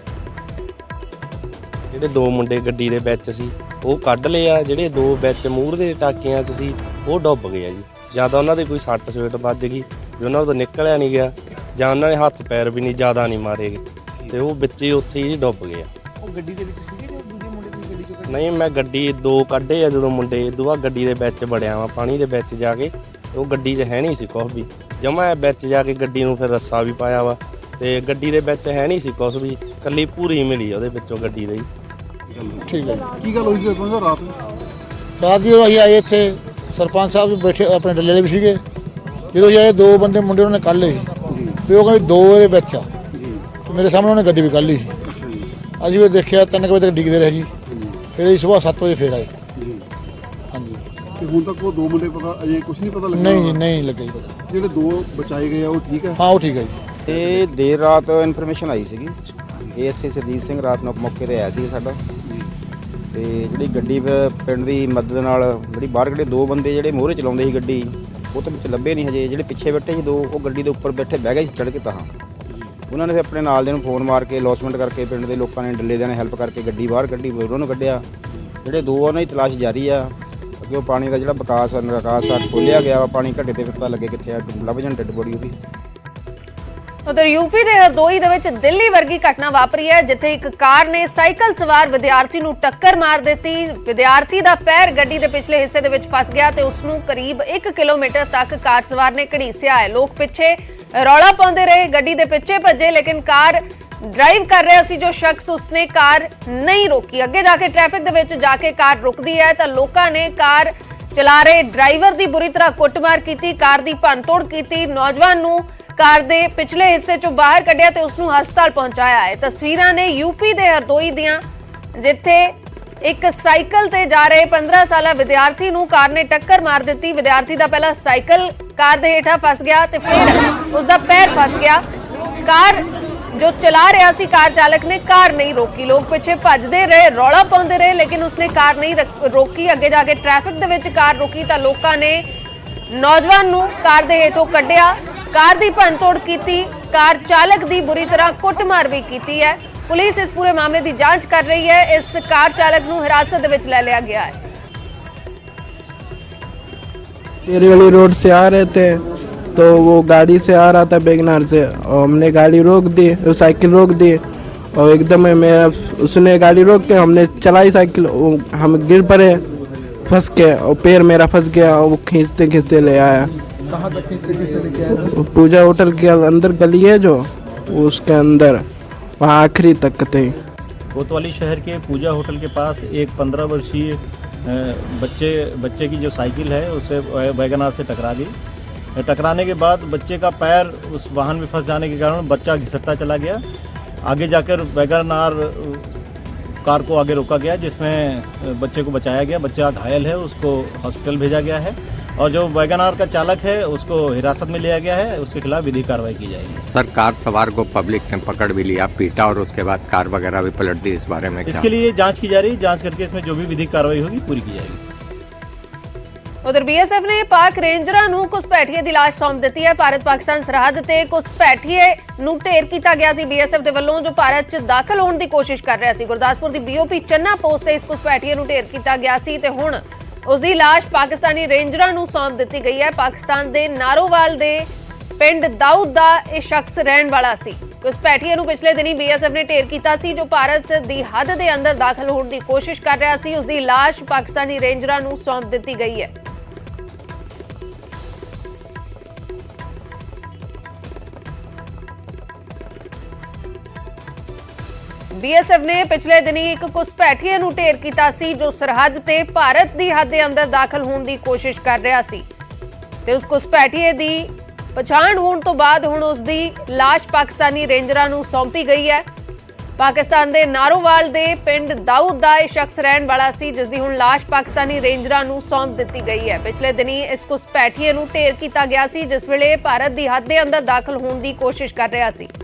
S5: ਜਿਹੜੇ 2 ਮੁੰਡੇ ਗੱਡੀ ਦੇ ਵਿੱਚ ਸੀ ਉਹ ਕੱਢ ਲਏ ਆ। ਜਿਹੜੇ 2 ਵਿੱਚ ਮੂਹਰ ਦੇ ਟਾਕਿਆਂ 'ਚ ਸੀ ਉਹ ਡੁੱਬ ਗਏ ਆ ਜੀ। ਜਾਂ ਤਾਂ ਉਹਨਾਂ ਦੇ ਕੋਈ ਸੱਟ ਸਵੇਟ ਵੱਜ ਗਈ ਵੀ ਉਹਨਾਂ ਤੋਂ ਨਿਕਲਿਆ ਨਹੀਂ ਗਿਆ, ਜਾਂ ਉਹਨਾਂ ਨੇ ਹੱਥ ਪੈਰ ਵੀ ਨਹੀਂ ਜ਼ਿਆਦਾ ਨਹੀਂ ਮਾਰੇ ਗਏ ਤੇ ਉਹ ਵਿੱਚ ਹੀ ਉੱਥੇ ਹੀ ਡੁੱਬ ਗਏ ਆ।
S6: ਉਹ ਗੱਡੀ ਦੇ ਵਿੱਚ ਸੀਗੇ ਜਾਂ ਦੂਜੇ ਮੁੰਡੇ ਦੀ ਗੱਡੀ ਚੋਂ?
S5: ਨਹੀਂ, ਮੈਂ ਗੱਡੀ 2 ਕੱਢੇ ਆ ਜਦੋਂ ਮੁੰਡੇ। ਇਦੋਂ ਬਾਅਦ ਗੱਡੀ ਦੇ ਵਿੱਚ ਵੜਿਆ ਵਾ ਪਾਣੀ ਦੇ ਵਿੱਚ ਜਾ ਕੇ। ਉਹ ਗੱਡੀ 'ਚ ਹੈ ਨਹੀਂ ਸੀ ਕੁਛ ਵੀ, ਜਮਾ ਵਿੱਚ ਜਾ ਕੇ ਗੱਡੀ ਨੂੰ ਫਿਰ ਰੱਸਾ ਵੀ ਪਾਇਆ ਵਾ ਤੇ ਗੱਡੀ ਦੇ ਵਿੱਚ ਹੈ ਨਹੀਂ ਸੀ ਕੁਛ ਵੀ, ਇਕੱਲੀ ਭੂਰੀ ਮਿਲੀ ਉਹਦੇ ਵਿੱਚੋਂ ਗੱਡੀ ਦੇ।
S6: ਠੀਕ ਹੈ।
S7: ਕੀ ਗੱਲ ਹੋਈ ਸੀ ਸਰਪੰਚ ਸਾਹਿਬ ਰਾਤ?
S6: ਰਾਤ ਜਦੋਂ ਅਸੀਂ ਆਏ ਇੱਥੇ ਸਰਪੰਚ ਸਾਹਿਬ ਵੀ ਬੈਠੇ ਆਪਣੇ ਡੱਲੇ ਦੇ ਵੀ ਸੀਗੇ। ਜਦੋਂ ਅਸੀਂ ਆਏ 2 ਬੰਦੇ ਮੁੰਡੇ ਉਹਨਾਂ ਨੇ ਕੱਢ ਲਏ ਸੀ ਤੇ ਉਹ ਕਹਿੰਦੇ 2 ਇਹਦੇ ਵਿੱਚ ਆ। ਮੇਰੇ ਸਾਹਮਣੇ ਉਹਨੇ ਗੱਡੀ ਵੀ ਕੱਢ ਲਈ ਸੀ। ਅਸੀਂ ਵੀ ਦੇਖਿਆ 3 ਵਜੇ ਤੱਕ ਡਿੱਗਦੇ ਰਹੇ ਜੀ। ਫਿਰ ਅਸੀਂ ਸਵੇਰ 7 ਵਜੇ ਫੇਰ ਆਏ। ਹਾਂਜੀ।
S7: ਤੇ ਹੁਣ ਤੱਕ ਉਹ 2 ਮੁੰਡੇ ਪਤਾ ਅਜੇ ਕੁਝ ਨਹੀਂ ਪਤਾ ਲੱਗਾ?
S6: ਨਹੀਂ ਜੀ, ਨਹੀਂ ਲੱਗਾ ਜੀ ਪਤਾ।
S7: ਜਿਹੜੇ 2 ਬਚਾਏ ਗਏ ਆ ਉਹ ਠੀਕ ਹੈ?
S6: ਹਾਂ, ਉਹ ਠੀਕ ਹੈ ਜੀ।
S8: ਇਹ ਦੇਰ ਰਾਤ ਇਨਫੋਰਮੇਸ਼ਨ ਆਈ ਸੀਗੀ। ਏਐਸਆਈ ਸਰਜੀਤ ਸਿੰਘ ਰਾਤ ਨੂੰ ਮੌਕੇ ਤੇ ਆਇਆ ਸੀ ਸਾਡਾ ਤੇ ਜਿਹੜੀ ਗੱਡੀ ਪਿੰਡ ਦੀ ਮਦਦ ਨਾਲ ਜਿਹੜੀ ਬਾਹਰ ਖੜੇ 2 ਬੰਦੇ ਜਿਹੜੇ ਮੋਹਰੇ ਚਲਾਉਂਦੇ ਸੀ ਗੱਡੀ ਉਹ ਤਾਂ ਵਿੱਚ ਲੱਭੇ ਨਹੀਂ ਹਜੇ। ਜਿਹੜੇ ਪਿੱਛੇ ਬੈਠੇ ਸੀ 2 ਉਹ ਗੱਡੀ ਦੇ ਉੱਪਰ ਬੈਠੇ ਬਹਿ ਗਏ ਸੀ ਚੜ੍ਹ ਕੇ। ਤਾਂ ਉਹਨਾਂ ਨੇ ਫਿਰ ਆਪਣੇ ਨਾਲ ਦੇ ਨੂੰ ਫੋਨ ਮਾਰ ਕੇ ਲੌਸਮੈਂਟ ਕਰਕੇ ਪਿੰਡ ਦੇ ਲੋਕਾਂ ਨੇ ਡੱਲੇ ਦਿਆਂ ਨੇ ਹੈਲਪ ਕਰਕੇ ਗੱਡੀ ਬਾਹਰ ਕੱਢੀ, ਉਹਨਾਂ ਨੂੰ ਕੱਢਿਆ। ਜਿਹੜੇ 2 ਉਹਨਾਂ ਦੀ ਤਲਾਸ਼ ਜਾਰੀ ਆ। ਅੱਗੇ ਉਹ ਪਾਣੀ ਦਾ ਜਿਹੜਾ ਨਿਕਾਸ ਆ ਖੋਲ੍ਹਿਆ ਗਿਆ ਵਾ, ਪਾਣੀ ਘਟੇ ਤੇ ਪਤਾ ਲੱਗੇ ਕਿੱਥੇ ਆ, ਲੱਭ ਜਾਣ ਡੈਡ ਬੋਡੀ ਉਹਦੀ।
S1: ਉਧਰ ਯੂਪੀ ਦੇ ਹਰਦੋਈ ਦੇ ਵਿੱਚ ਦਿੱਲੀ ਵਰਗੀ ਘਟਨਾ ਵਾਪਰੀ ਹੈ, ਜਿੱਥੇ ਇੱਕ ਕਾਰ ਨੇ ਸਾਈਕਲ ਸਵਾਰ ਵਿਦਿਆਰਥੀ ਨੂੰ ਟੱਕਰ ਮਾਰ ਦਿੱਤੀ। ਵਿਦਿਆਰਥੀ ਦਾ ਪੈਰ ਗੱਡੀ ਦੇ ਪਿਛਲੇ ਹਿੱਸੇ ਦੇ ਵਿੱਚ ਫਸ ਗਿਆ ਤੇ ਉਸ ਨੂੰ ਕਰੀਬ 1 ਕਿਲੋਮੀਟਰ ਤੱਕ ਕਾਰ ਸਵਾਰ ਨੇ ਘੜੀਸਿਆ ਹੈ। ਲੋਕ ਪਿੱਛੇ ਰੌਲਾ ਪਾਉਂਦੇ ਰਹੇ, ਗੱਡੀ ਦੇ ਪਿੱਛੇ ਭੱਜੇ, ਲੇਕਿਨ ਕਾਰ ਡਰਾਈਵ ਕਰ ਰਿਹਾ ਸੀ ਜੋ ਸ਼ਖਸ, ਉਸਨੇ ਕਾਰ ਨਹੀਂ ਰੋਕੀ। ਅੱਗੇ ਜਾ ਕੇ ਟ੍ਰੈਫਿਕ ਦੇ ਵਿੱਚ ਜਾ ਕੇ ਕਾਰ ਰੁਕਦੀ ਹੈ ਤਾਂ ਲੋਕਾਂ ਨੇ ਕਾਰ ਚਲਾ ਰਹੇ ਡਰਾਈਵਰ ਦੀ ਬੁਰੀ ਤਰ੍ਹਾਂ ਕੁੱਟਮਾਰ ਕੀਤੀ, ਕਾਰ ਦੀ ਭੰਨਤੋੜ ਕੀਤੀ। ਨੌਜਵਾਨ ਨੂੰ ਕਾਰ ਦੇ ਪਿਛਲੇ ਹਿੱਸੇ ਚੋਂ ਬਾਹਰ ਕੱਢਿਆ ਤੇ ਉਸ ਨੂੰ ਹਸਪਤਾਲ ਪਹੁੰਚਾਇਆ ਹੈ। ਤਸਵੀਰਾਂ ਨੇ ਯੂਪੀ ਦੇ ਹਰਦੋਈ ਦੀਆਂ, ਜਿੱਥੇ ਇੱਕ ਸਾਈਕਲ ਤੇ ਜਾ ਰਹੇ 15 ਸਾਲਾ ਵਿਦਿਆਰਥੀ ਨੂੰ ਕਾਰ ਨੇ ਟੱਕਰ ਮਾਰ ਦਿੱਤੀ। ਵਿਦਿਆਰਥੀ ਦਾ ਪਹਿਲਾ ਸਾਈਕਲ ਕਾਰ ਦੇ ਹੇਠਾਂ ਫਸ ਗਿਆ ਤੇ ਫਿਰ ਉਸ ਦਾ ਪੈਰ ਫਸ ਗਿਆ। ਕਾਰ जो चला रहा सी कार चालक ने कार नहीं रोकी। लोग पिछे भजदे रहे, रौला पाउंदे रहे, लेकिन उसने कार नहीं रोकी। अगे जाके ट्रैफिक दे विच कार रोकी तां लोकां ने नौजवान नूं कार दे हेठों कढिया, कार दी भंनतोड़ कीती, कार चालक दी बुरी तरह कुੱਟਮਾਰ भी कीती है। पुलिस इस पूरे मामले की जांच कर रही है। इस कार चालक नूं हिरासत दे विच लै लिया गया है।
S9: तेरी वाली रोड से आ रहे थे तो वो गाड़ी से आ रहा था बेगनार से, और हमने गाड़ी रोक दी, वो साइकिल रोक दी, और एकदम मेरा उसने गाड़ी रोक के हमने चलाई साइकिल, हम गिर पड़े फंस के, और पैर मेरा फंस गया और वो खींचते खींचते ले आया। कहाँ तक खींचते ले आया? पूजा होटल के अंदर गली है जो, उसके अंदर वहाँ आखिरी तक थे।
S10: कोतवाली शहर के पूजा होटल के पास एक 15 वर्षीय बच्चे की जो साइकिल है उसे वैगनार से टकरा गई। टकराने के बाद बच्चे का पैर उस वाहन में फंस जाने के कारण बच्चा घिसटता चला गया। आगे जाकर वैगनार कार को आगे रोका गया, जिसमें बच्चे को बचाया गया। बच्चा घायल है, उसको हॉस्पिटल भेजा गया है, और जो वैगनार का चालक है उसको हिरासत में लिया गया है। उसके खिलाफ विधिक कार्रवाई की जाएगी।
S11: सर, कार सवार को पब्लिक ने पकड़ भी लिया, पीटा, और उसके बाद कार वगैरह भी पलट दी। इस बारे में
S10: इसके लिए जाँच की जा रही है। जाँच करके इसमें जो भी विधिक कार्रवाई होगी पूरी की जाएगी।
S1: उधर बीएसएफ ने पाक रेंजਰਾਂ ਨੂੰ ਘੁਸਪੈਠੀਏ ਦੀ ਲਾਸ਼ ਸੌਂਪ ਦਿੱਤੀ ਹੈ। ਭਾਰਤ ਪਾਕਿਸਤਾਨ ਸਰਹੱਦ ਤੇ ਘੁਸਪੈਠੀਏ ਨੂੰ ਢੇਰ ਕੀਤਾ ਗਿਆ ਸੀ बीएसएफ ਦੇ ਵੱਲੋਂ, ਜੋ ਭਾਰਤ 'ਚ ਦਾਖਲ ਹੋਣ ਦੀ ਕੋਸ਼ਿਸ਼ ਕਰ ਰਿਹਾ ਸੀ। ਗੁਰਦਾਸਪੁਰ ਦੀ BOP ਚੰਨਾ ਪੋਸਟ ਤੇ ਇਸ ਘੁਸਪੈਠੀਏ ਨੂੰ ਢੇਰ ਕੀਤਾ ਗਿਆ ਸੀ ਤੇ ਹੁਣ ਉਸ ਦੀ ਲਾਸ਼ ਪਾਕਿਸਤਾਨੀ ਰੇਂਜਰਾਂ ਨੂੰ ਸੌਂਪ ਦਿੱਤੀ ਗਈ ਹੈ। ਪਾਕਿਸਤਾਨ ਦੇ ਨਾਰੋਵਾਲ ਦੇ ਪਿੰਡ ਦਾਊਦ ਦਾ ਇਹ ਸ਼ਖਸ ਰਹਿਣ ਵਾਲਾ ਸੀ। ਘੁਸਪੈਠੀਏ ਨੂੰ ਪਿਛਲੇ ਦਿਨੀ BSF ਨੇ ਢੇਰ ਕੀਤਾ ਸੀ, ਜੋ ਭਾਰਤ ਦੀ ਹੱਦ ਦੇ ਅੰਦਰ ਦਾਖਲ ਹੋਣ ਦੀ ਕੋਸ਼ਿਸ਼ ਕਰ ਰਿਹਾ ਸੀ। ਉਸ ਦੀ ਲਾਸ਼ ਪਾਕਿਸਤਾਨੀ ਰੇਂਜਰਾਂ ਨੂੰ ਸੌਂਪ ਦਿੱਤੀ ਗਈ ਹੈ। बीएसएफ ने पिछले दिनी एक घुसपैठीए नूं ढेर कीता सी, जो सरहद ते भारत दी हद दे अंदर दाखल होने की कोशिश कर रहा सी ते उस घुसपैठीए दी पछाण होने तो बाद हुण उस दी लाश पाकिस्तानी रेंजरां नूं सौंपी गई है। पाकिस्तान दे नारोवाल दे पिंड दाऊद दा इह शख्स रहण वाला सी, जिस दी हुण लाश पाकिस्तानी रेंजरां नूं सौंप दित्ती गई है। पिछले दिनी इस घुसपैठीए नूं ढेर कीता गया सी, जिस वेले भारत दी हद दे अंदर दाखल होने की कोशिश कर रहा सी।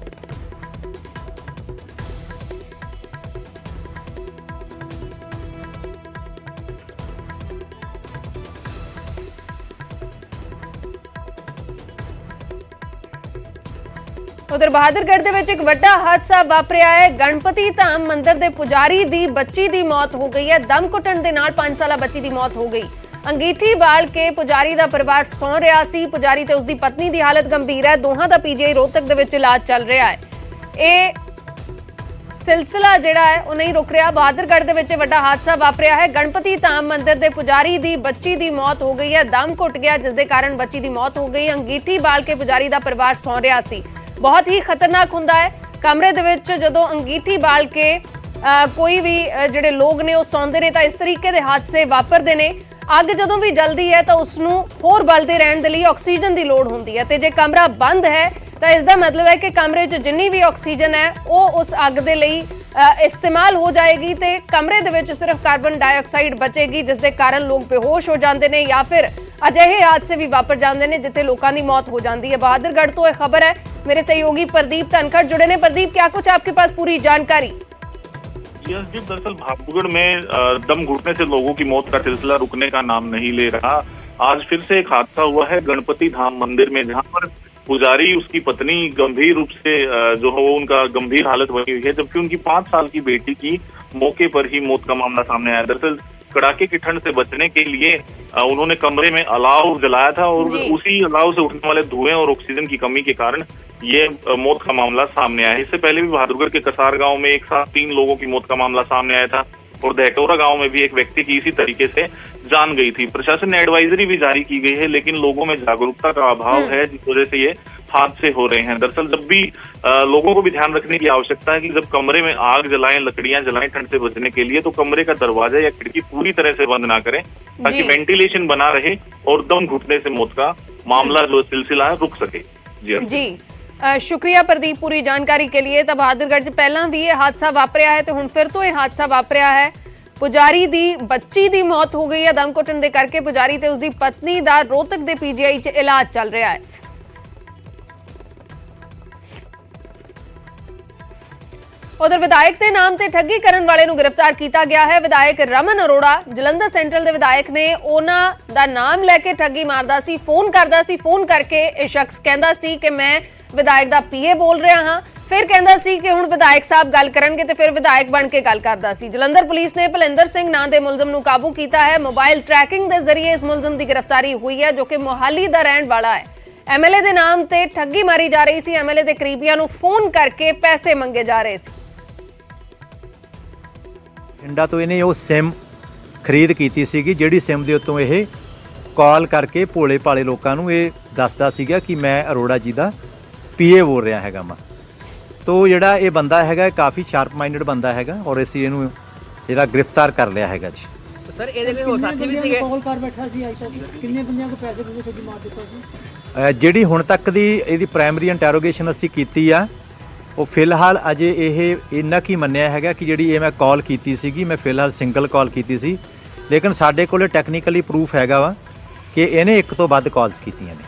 S1: उधर बहादुरगढ़ दे विच एक वड्डा हादसा वापरिया है। गणपति धाम मंदिर दे पुजारी दी बच्ची दी मौत हो गई है। दम घुटण दे नाल 5 साला बच्ची दी मौत हो गई। अंगीठी बाल के पुजारी दा परिवार सौ रहा सी। पुजारी ते उसदी पत्नी दी हालत गंभीर है। दोहां दा PGI रोहतक दे विच इलाज चल रहा है। ये सिलसिला जिहड़ा है वो नहीं रुक रहा। बहादुरगढ़ दे विच वड्डा हादसा वापरिया है। गणपति धाम मंदिर दे पुजारी दी बच्ची दी मौत हो गई है। दम घुट गया, जिस दे कारण बच्ची दी मौत हो गई। अंगीठी बाल के पुजारी दा परिवार सौ रहा सी। बहुत ही खतरनाक हुंदा है कमरे दे विच जदों अंगीठी बाल के कोई भी जिहड़े लोग ने वो सौंदे ने, तां इस तरीके दे हादसे वापरदे ने। अग जदों भी जलदी है तां उसनूं होर बलदे रहण दे लई ऑक्सीजन दी लोड़ हुंदी है, ते जे कमरा बंद है तां इस दा मतलब है कि कमरे 'च जिन्नी भी ऑक्सीजन है वो उस अग दे लई इस्तेमाल हो जाएगी ते कमरे दे विच सिर्फ कार्बन डाइऑक्साइड बचेगी, जिस दे कारण लोग बेहोश हो जाते हैं या फिर अजिहे हादसे भी वापर जाते हैं जिथे लोगों की मौत हो जाती है। बहादुरगढ़ तो यह खबर है। मेरे सहयोगी प्रदीप धनखड़ जुड़े ने। प्रदीप, क्या कुछ आपके पास पूरी जानकारी?
S12: जी, दरअसल बहादुरगढ़ में दम घुटने से लोगों की मौत का सिलसिला रुकने का नाम नहीं ले रहा। आज फिर से एक हादसा हुआ है गणपति धाम मंदिर में, जहां पर पुजारी, उसकी पत्नी गंभीर रूप से जो है वो उनका गंभीर हालत बनी हुई है, जबकि उनकी 5 साल की बेटी की मौके पर ही मौत का मामला सामने आया। दरअसल कड़ाके की ठंड से बचने के लिए उन्होंने कमरे में अलाव जलाया था और उसी अलाव से उठने वाले धुएं और ऑक्सीजन की कमी के कारण ये मौत का मामला सामने आया। इससे पहले भी बहादुरगढ़ के कसार गांव में एक साथ 3 लोगों की मौत का मामला सामने आया था और दहकौरा गांव में भी एक व्यक्ति की इसी तरीके से जान गई थी। प्रशासन ने एडवाइजरी भी जारी की गई है, लेकिन लोगों में जागरूकता का अभाव है, जिस वजह से ये हादसे हो रहे हैं। दरअसल जब भी लोगों को भी ध्यान रखने की आवश्यकता है कि जब कमरे में आग जलाएं, लकड़ियां जलाएं ठंड से बचने के लिए, तो कमरे का दरवाजा या खिड़की पूरी तरह से बंद ना करें, ताकि वेंटिलेशन बना रहे और दम घुटने से मौत का मामला जो सिलसिला है रुक सके।
S1: जी शुक्रिया प्रदीप पूरी जानकारी के लिए। तो बहादुरगढ़ च पहला भी ये हादसा वापरिया है, तो हुण फिर तो ये हादसा वापरिया है। ਪੁਜਾਰੀ ਦੀ ਬੱਚੀ ਦੀ ਮੌਤ ਹੋ ਗਈ ਹੈ ਦਮ ਘੁੱਟਣ ਦੇ ਕਰਕੇ। ਪੁਜਾਰੀ ਤੇ ਉਸਦੀ ਪਤਨੀ ਦਾ ਰੋਹਤਕ ਦੇ ਪੀਜੀਆਈ 'ਚ ਇਲਾਜ ਚੱਲ ਰਿਹਾ ਹੈ। ਉਧਰ ਵਿਧਾਇਕ ਦੇ ਨਾਮ ਤੇ ਠੱਗੀ ਕਰਨ ਵਾਲੇ ਨੂੰ ਗ੍ਰਿਫਤਾਰ ਕੀਤਾ ਗਿਆ ਹੈ। ਵਿਧਾਇਕ ਰਮਨ ਅਰੋੜਾ ਜਲੰਧਰ ਸੈਂਟਰਲ ਦੇ ਵਿਧਾਇਕ ਨੇ ਉਹਨਾਂ ਦਾ ਨਾਮ ਲੈ ਕੇ ਠੱਗੀ ਮਾਰਦਾ ਸੀ, ਫੋਨ ਕਰਦਾ ਸੀ। ਫੋਨ ਕਰਕੇ ਇਹ ਸ਼ਖਸ ਕਹਿੰਦਾ ਸੀ ਕਿ ਮੈਂ ਵਿਧਾਇਕ ਦਾ ਪੀਏ ਬੋਲ ਰਿਹਾ ਹਾਂ, ਫਿਰ ਕਹਿੰਦਾ ਸੀ ਕਿ ਹੁਣ ਵਿਧਾਇਕ ਸਾਹਿਬ ਗੱਲ ਕਰਨਗੇ ਤੇ ਫਿਰ ਵਿਧਾਇਕ ਬਣ ਕੇ ਗੱਲ ਕਰਦਾ ਸੀ। ਜਲੰਧਰ ਪੁਲਿਸ ਨੇ ਭਲਿੰਦਰ ਸਿੰਘ ਨਾਂ ਦੇ ਮੁਲਜ਼ਮ ਨੂੰ ਕਾਬੂ ਕੀਤਾ ਹੈ। ਮੋਬਾਈਲ ਟਰੈਕਿੰਗ ਦੇ ਜ਼ਰੀਏ ਇਸ ਮੁਲਜ਼ਮ ਦੀ ਗ੍ਰਿਫਤਾਰੀ ਹੋਈ ਹੈ ਜੋ ਕਿ ਮੋਹਾਲੀ ਦਾ ਰਹਿਣ ਵਾਲਾ ਹੈ। ਐਮਐਲਏ ਦੇ ਨਾਮ ਤੇ ਠੱਗੀ ਮਾਰੀ ਜਾ ਰਹੀ ਸੀ। ਐਮਐਲਏ ਦੇ ਕਰੀਬੀਆਂ ਨੂੰ ਫੋਨ ਕਰਕੇ ਪੈਸੇ ਮੰਗੇ ਜਾ ਰਹੇ ਸੀ।
S13: ਬਠਿੰਡਾ ਤੋਂ ਇਹਨੇ ਉਹ ਸਿਮ ਖਰੀਦ ਕੀਤੀ ਸੀਗੀ, ਜਿਹੜੀ ਸਿਮ ਦੇ ਉੱਤੋਂ ਇਹ ਕਾਲ ਕਰਕੇ ਭੋਲੇ ਭਾਲੇ ਲੋਕਾਂ ਨੂੰ ਇਹ ਦੱਸਦਾ ਸੀਗਾ ਕਿ ਮੈਂ ਅਰੋੜਾ ਜੀ ਦਾ ਪੀਏ ਬੋਲ ਰਿਹਾ ਹੈਗਾ ਮੈਂ। ਤੋ ਜਿਹੜਾ ਇਹ ਬੰਦਾ ਹੈਗਾ ਕਾਫੀ ਸ਼ਾਰਪ ਮਾਈਂਡਡ ਬੰਦਾ ਹੈਗਾ ਔਰ ਅਸੀਂ ਇਹਨੂੰ ਜਿਹੜਾ ਗ੍ਰਿਫਤਾਰ ਕਰ ਲਿਆ ਹੈਗਾ ਜੀ।
S14: ਸਰ ਇਹਦੇ ਕੋਈ ਹੋਰ ਸਾਥੀ ਵੀ ਸੀਗੇ? ਕਾਲ ਕਰ ਬੈਠਾ ਸੀ ਅੱਜ ਤੱਕ ਕਿੰਨੇ ਬੰਦਿਆਂ ਕੋ ਪੈਸੇ ਤੁਸੀਂ ਠੱਗੀ ਮਾਰ ਦਿੱਤਾ ਸੀ?
S13: ਜਿਹੜੀ ਹੁਣ ਤੱਕ ਦੀ ਇਹਦੀ ਪ੍ਰਾਇਮਰੀ ਇੰਟਰੋਗੇਸ਼ਨ ਅਸੀਂ ਕੀਤੀ ਆ, ਉਹ ਫਿਲਹਾਲ ਅਜੇ ਇਹ ਇੰਨਾ ਕੀ ਮੰਨਿਆ ਹੈਗਾ ਕਿ ਜਿਹੜੀ ਇਹ ਮੈਂ ਕਾਲ ਕੀਤੀ ਸੀਗੀ, ਮੈਂ ਫਿਲਹਾਲ ਸਿੰਗਲ ਕਾਲ ਕੀਤੀ ਸੀ, ਲੇਕਿਨ ਸਾਡੇ ਕੋਲ ਟੈਕਨੀਕਲੀ ਪ੍ਰੂਫ ਹੈਗਾ ਵਾ ਕਿ ਇਹਨੇ ਇੱਕ ਤੋਂ ਵੱਧ ਕਾਲਸ ਕੀਤੀਆਂ ਨੇ।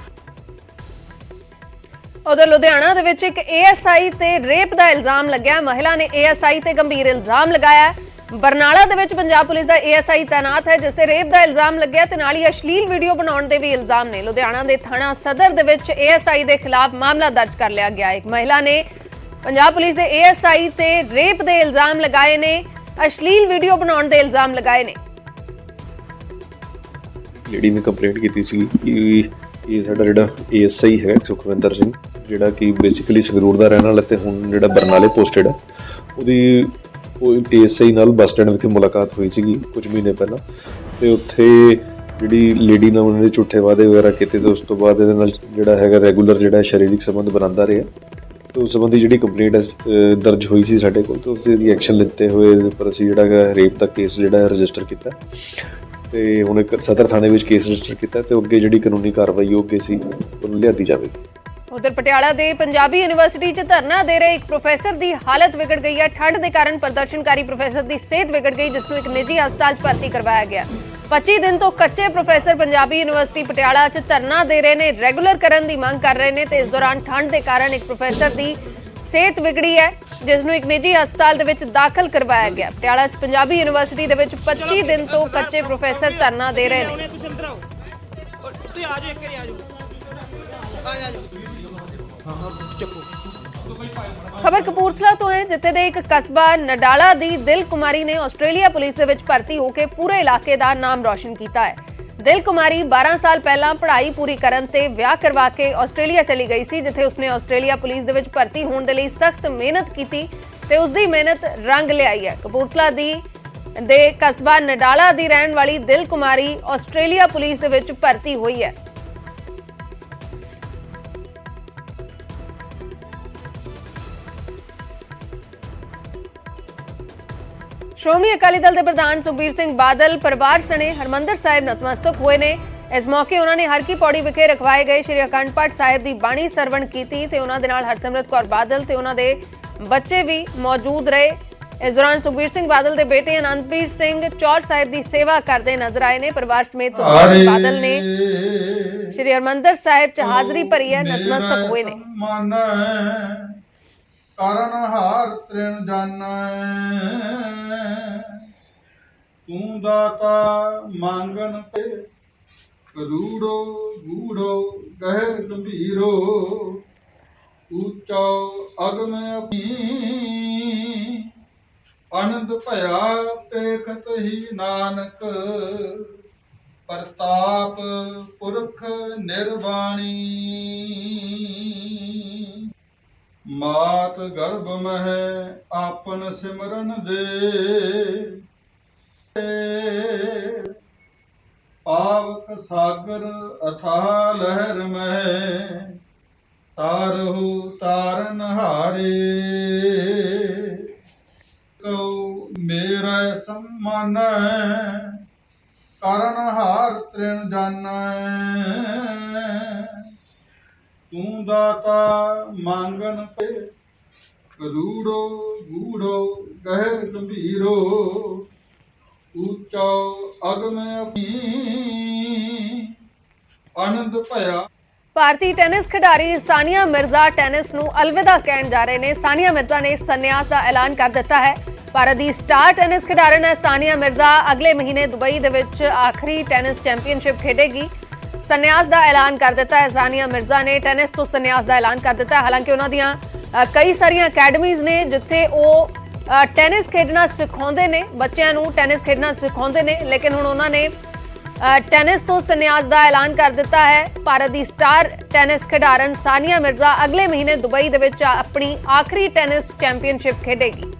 S1: ਉਧਰ ਲੁਧਿਆਣਾ ਦੇ ਵਿੱਚ ਇੱਕ ਏਐਸਆਈ ਤੇ ਰੇਪ ਦਾ ਇਲਜ਼ਾਮ ਲੱਗਿਆ। ਮਹਿਲਾ ਨੇ ਏਐਸਆਈ ਤੇ ਗੰਭੀਰ ਇਲਜ਼ਾਮ ਲਗਾਇਆ। ਬਰਨਾਲਾ ਦੇ ਵਿੱਚ ਪੰਜਾਬ ਪੁਲਿਸ ਦਾ ਏਐਸਆਈ ਤਾਇਨਾਤ ਹੈ ਜਿਸ ਤੇ ਰੇਪ ਦਾ ਇਲਜ਼ਾਮ ਲੱਗਿਆ ਤੇ ਨਾਲ ਹੀ ਅਸ਼ਲੀਲ ਵੀਡੀਓ ਬਣਾਉਣ ਦੇ ਵੀ ਇਲਜ਼ਾਮ ਨੇ। ਲੁਧਿਆਣਾ ਦੇ ਥਾਣਾ ਸਦਰ ਦੇ ਵਿੱਚ ਏਐਸਆਈ ਦੇ ਖਿਲਾਫ ਮਾਮਲਾ ਦਰਜ ਕਰ ਲਿਆ ਗਿਆ। ਇੱਕ ਮਹਿਲਾ ਨੇ ਪੰਜਾਬ ਪੁਲਿਸ ਦੇ ਏਐਸਆਈ ਤੇ ਰੇਪ ਦੇ ਇਲਜ਼ਾਮ ਲਗਾਏ ਨੇ, ਅਸ਼ਲੀਲ ਵੀਡੀਓ ਬਣਾਉਣ ਦੇ ਇਲਜ਼ਾਮ ਲਗਾਏ ਨੇ।
S15: ਲੇਡੀ ਨੇ ਕੰਪਲੇਂਟ ਕੀਤੀ ਸੀ ਕਿ ਇਹ ਸਾਡਾ ਜਿਹੜਾ ਏਐਸਆਈ ਹੈ ਸੁਖਵਿੰਦਰ ਸਿੰਘ, ਜਿਹੜਾ ਕਿ ਬੇਸਿਕਲੀ ਸੰਗਰੂਰ ਦਾ ਰਹਿਣ ਵਾਲਾ ਤੇ ਹੁਣ ਜਿਹੜਾ ਬਰਨਾਲੇ ਪੋਸਟਡ ਹੈ, ਉਹਦੀ ਉਹ ਏਐਸਆਈ ਨਾਲ ਬੱਸ ਸਟੈਂਡ ਵਿਖੇ ਮੁਲਾਕਾਤ ਹੋਈ ਸੀਗੀ ਕੁਝ ਮਹੀਨੇ ਪਹਿਲਾਂ, ਤੇ ਉੱਥੇ ਜਿਹੜੀ ਲੇਡੀ ਨਾਲ ਉਹਨਾਂ ਨੇ ਝੂਠੇ ਵਾਅਦੇ ਵਗੈਰਾ ਕੀਤੇ ਤੇ ਉਸ ਤੋਂ ਬਾਅਦ ਇਹਦੇ ਨਾਲ ਜਿਹੜਾ ਹੈਗਾ ਰੈਗੂਲਰ ਜਿਹੜਾ ਸਰੀਰਕ ਸੰਬੰਧ ਬਣਾਉਂਦਾ ਰਿਹਾ। ਤੇ ਉਸ ਸੰਬੰਧੀ ਜਿਹੜੀ ਕੰਪਲੇਂਟ ਦਰਜ ਹੋਈ ਸੀ ਸਾਡੇ ਕੋਲ, ਤੇ ਉਸ ਦੀ ਐਕਸ਼ਨ ਲਿੱਤੇ ਹੋਏ ਇਹਦੇ ਉੱਪਰ ਅਸੀਂ ਜਿਹੜਾ ਹੈਗਾ ਰੇਪ ਦਾ ਕੇਸ ਜਿਹੜਾ ਰਜਿਸਟਰ ਕੀਤਾ ਤੇ ਹੁਣ ਇੱਕ ਸਦਰ ਥਾਣੇ ਵਿੱਚ ਕੇਸ ਰਜਿਸਟਰ ਕੀਤਾ ਤੇ ਅੱਗੇ ਜਿਹੜੀ ਕਾਨੂੰਨੀ ਕਾਰਵਾਈ ਉਹ ਅੱਗੇ ਸੀ ਉਹਨੂੰ ਲਿਆਂਦੀ ਜਾਵੇਗੀ।
S1: ਉਧਰ ਪਟਿਆਲਾ ਦੇ ਪੰਜਾਬੀ ਯੂਨੀਵਰਸਿਟੀ 'ਚ ਧਰਨਾ ਦੇ ਰਹੇ ਇੱਕ ਪ੍ਰੋਫੈਸਰ ਦੀ ਹਾਲਤ ਵਿਗੜ ਗਈ ਹੈ। ਠੰਡ ਦੇ ਕਾਰਨ ਪ੍ਰਦਰਸ਼ਨਕਾਰੀ ਪ੍ਰੋਫੈਸਰ ਦੀ ਸਿਹਤ ਵਿਗੜ ਗਈ ਜਿਸ ਨੂੰ ਇੱਕ ਨਿੱਜੀ ਹਸਪਤਾਲ 'ਚ ਭਰਤੀ ਕਰਵਾਇਆ ਗਿਆ। 25 ਦਿਨ ਤੋਂ ਕੱਚੇ ਪ੍ਰੋਫੈਸਰ ਪੰਜਾਬੀ ਯੂਨੀਵਰਸਿਟੀ ਪਟਿਆਲਾ 'ਚ ਧਰਨਾ ਦੇ ਰਹੇ ਨੇ, ਰੈਗੂਲਰ ਕਰਨ ਦੀ ਮੰਗ ਕਰ ਰਹੇ ਨੇ ਤੇ ਇਸ ਦੌਰਾਨ ਠੰਡ ਦੇ ਕਾਰਨ ਇੱਕ ਪ੍ਰੋਫੈਸਰ ਦੀ ਸਿਹਤ ਵਿਗੜੀ ਹੈ ਜਿਸ ਨੂੰ ਇੱਕ ਨਿੱਜੀ ਹਸਪਤਾਲ ਦੇ ਵਿੱਚ ਦਾਖਲ ਕਰਵਾਇਆ ਗਿਆ। ਪਟਿਆਲਾ 'ਚ ਪੰਜਾਬੀ ਯੂਨੀਵਰਸਿਟੀ ਦੇ ਵਿੱਚ 25 ਦਿਨ ਤੋਂ ਕੱਚੇ ਪ੍ਰੋਫੈਸਰ ਧਰਨਾ ਦੇ ਰਹੇ ਨੇ। ਖਬਰ ਕਪੂਰਥਲਾ ਤੋਂ ਹੈ ਜਿੱਥੇ ਦੇ ਇੱਕ ਕਸਬਾ ਨਡਾਲਾ ਦੀ ਦਿਲ ਕੁਮਾਰੀ ਨੇ ਆਸਟ੍ਰੇਲੀਆ ਪੁਲਿਸ ਦੇ ਵਿੱਚ ਭਰਤੀ ਹੋ ਕੇ ਪੂਰੇ ਇਲਾਕੇ ਦਾ ਨਾਮ ਰੌਸ਼ਨ ਕੀਤਾ ਹੈ। ਦਿਲ ਕੁਮਾਰੀ 12 ਸਾਲ ਪਹਿਲਾਂ ਪੜ੍ਹਾਈ ਪੂਰੀ ਕਰਨ ਤੇ ਵਿਆਹ ਕਰਵਾ ਕੇ ਆਸਟ੍ਰੇਲੀਆ ਚਲੀ ਗਈ ਸੀ ਜਿੱਥੇ ਉਸਨੇ ਆਸਟ੍ਰੇਲੀਆ ਪੁਲਿਸ ਦੇ ਵਿੱਚ ਭਰਤੀ ਹੋਣ ਦੇ ਲਈ ਸਖਤ ਮਿਹਨਤ ਕੀਤੀ ਤੇ ਉਸਦੀ ਮਿਹਨਤ ਰੰਗ ਲਿਆਈ ਹੈ। ਕਪੂਰਥਲਾ ਦੇ ਕਸਬਾ ਨਡਾਲਾ ਦੀ ਰਹਿਣ ਵਾਲੀ ਦਿਲ ਕੁਮਾਰੀ ਆਸਟ੍ਰੇਲੀਆ ਪੁਲਿਸ ਦੇ ਵਿੱਚ ਭਰਤੀ ਹੋਈ ਹੈ। ਸ਼੍ਰੋਮਣੀ ਅਕਾਲੀ ਦਲ ਦੇ ਪ੍ਰਧਾਨ ਸੁਖਬੀਰ ਸਿੰਘ ਬਾਦਲ ਪਰਿਵਾਰ ਸਣੇ ਹਰਮੰਦਰ ਸਾਹਿਬ ਨਤਮਸਤਕ ਹੋਏ ਨੇ। ਇਸ ਮੌਕੇ ਉਹਨਾਂ ਨੇ ਹਰ ਕੀ ਪੌੜੀ ਵਿਖੇ ਰਖਵਾਏ ਗਏ ਸ਼੍ਰੀ ਅਖੰਡ ਪਾਠ ਸਾਹਿਬ ਦੀ ਬਾਣੀ ਸਰਵਣ ਕੀਤੀ ਤੇ ਉਹਨਾਂ ਦੇ ਨਾਲ ਹਰਸਿਮਰਤ ਕੌਰ ਬਾਦਲ ਤੇ ਉਹਨਾਂ ਦੇ ਬੱਚੇ ਵੀ ਮੌਜੂਦ ਰਹੇ। ਇਸ ਦੌਰਾਨ ਸੁਖਬੀਰ ਸਿੰਘ ਬਾਦਲ ਦੇ ਬੇਟੇ ਆਨੰਦਪ੍ਰੀਤ ਸਿੰਘ ਚੌਰ ਸਾਹਿਬ ਦੀ ਸੇਵਾ ਕਰਦੇ ਨਜ਼ਰ ਆਏ ਨੇ। ਪਰਿਵਾਰ ਸਮੇਤ ਸੁਖਬੀਰ ਸਿੰਘ ਬਾਦਲ ਨੇ ਸ਼੍ਰੀ ਹਰਮੰਦਰ ਸਾਹਿਬ 'ਚ ਹਾਜ਼ਰੀ ਭਰੀ ਹੈ, ਨਤਮਸਤਕ ਹੋਏ ਨੇ।
S16: ਕਰਨ ਹਾਰ ਤ੍ਰਿਣ ਜਾਣੈ ਤੂੰ ਦਾਤਾ ਮੰਗਣ ਤੇ ਕਰੂੜੋ ਗੂੜੋ ਗਹਿਰ ਗੰਭੀਰੋ ਉੱਚਾ ਅਗਮ ਆਪਣੀ ਅਨੰਦ ਭਇਆ ਪੇਖਤ ਹੀ ਨਾਨਕ ਪ੍ਰਤਾਪ ਪੁਰਖ ਨਿਰਵਾਣੀ ਮਾਤ ਗਰਭ ਮਹਿ ਆਪਨ ਸਿਮਰਨ ਦੇ ਪਾਵਕ ਸਾਗਰ ਅਥਾ ਲਹਿਰ ਮਹਿ ਤਾਰਹੁ ਤਾਰਨ ਹਾਰੇ ਕਉ ਮੇਰਾ ਸੰਮਾਨੈ ਕਰਨ ਹਾਰ ਤ੍ਰਿਣ ਜਾਣੈ ਤੂੰ ਦਾਤਾ ਮੰਗਣ ਤੇ ਕਰੂੜੋ ਗੂੜੋ ਗਹਿਰ ਗੰਭੀਰੋ ऊंचो अगम अपनी आनंद भया।
S1: ਭਾਰਤੀ ਟੈਨਿਸ ਖਿਡਾਰੀ ਸਾਨੀਆ ਮਿਰਜ਼ਾ ਟੈਨਿਸ ਨੂੰ ਅਲਵਿਦਾ ਕਹਿਣ ਜਾ ਰਹੇ ਨੇ। ਸਾਨੀਆ ਮਿਰਜ਼ਾ ਨੇ ਸੰਨਿਆਸ ਦਾ ਐਲਾਨ ਕਰ ਦਿੱਤਾ ਹੈ। ਭਾਰਤ ਦੀ ਸਟਾਰ ਟੈਨਿਸ ਖਿਡਾਰਨ ਹੈ ਸਾਨੀਆ ਮਿਰਜ਼ਾ ਅਗਲੇ ਮਹੀਨੇ ਦੁਬਈ ਦੇ ਵਿੱਚ ਆਖਰੀ ਟੈਨਿਸ ਚੈਂਪੀਅਨਸ਼ਿਪ ਖੇਡੇਗੀ। ਸੰਨਿਆਸ ਦਾ ਐਲਾਨ ਕਰ ਦਿੱਤਾ ਹੈ ਸਾਨੀਆ ਮਿਰਜ਼ਾ ਨੇ। ਟੈਨਿਸ ਤੋਂ ਸੰਨਿਆਸ ਦਾ ਐਲਾਨ ਕਰ ਦਿੱਤਾ ਹੈ। ਹਾਲਾਂਕਿ ਉਹਨਾਂ ਦੀਆਂ ਕਈ ਸਾਰੀਆਂ ਅਕੈਡਮੀਜ਼ ਨੇ ਜਿੱਥੇ ਉਹ ਟੈਨਿਸ ਖੇਡਣਾ ਸਿਖਾਉਂਦੇ ਨੇ, ਬੱਚਿਆਂ ਨੂੰ ਟੈਨਿਸ ਖੇਡਣਾ ਸਿਖਾਉਂਦੇ ਨੇ, ਲੇਕਿਨ ਹੁਣ ਉਹਨਾਂ ਨੇ ਟੈਨਿਸ ਤੋਂ ਸੰਨਿਆਸ ਦਾ ਐਲਾਨ ਕਰ ਦਿੱਤਾ ਹੈ। ਭਾਰਤ ਦੀ ਸਟਾਰ ਟੈਨਿਸ ਖਿਡਾਰਨ ਸਾਨੀਆ ਮਿਰਜ਼ਾ ਅਗਲੇ ਮਹੀਨੇ ਦੁਬਈ ਦੇ ਵਿੱਚ ਆਪਣੀ ਆਖਰੀ ਟੈਨਿਸ ਚੈਂਪੀਅਨਸ਼ਿਪ ਖੇਡੇਗੀ।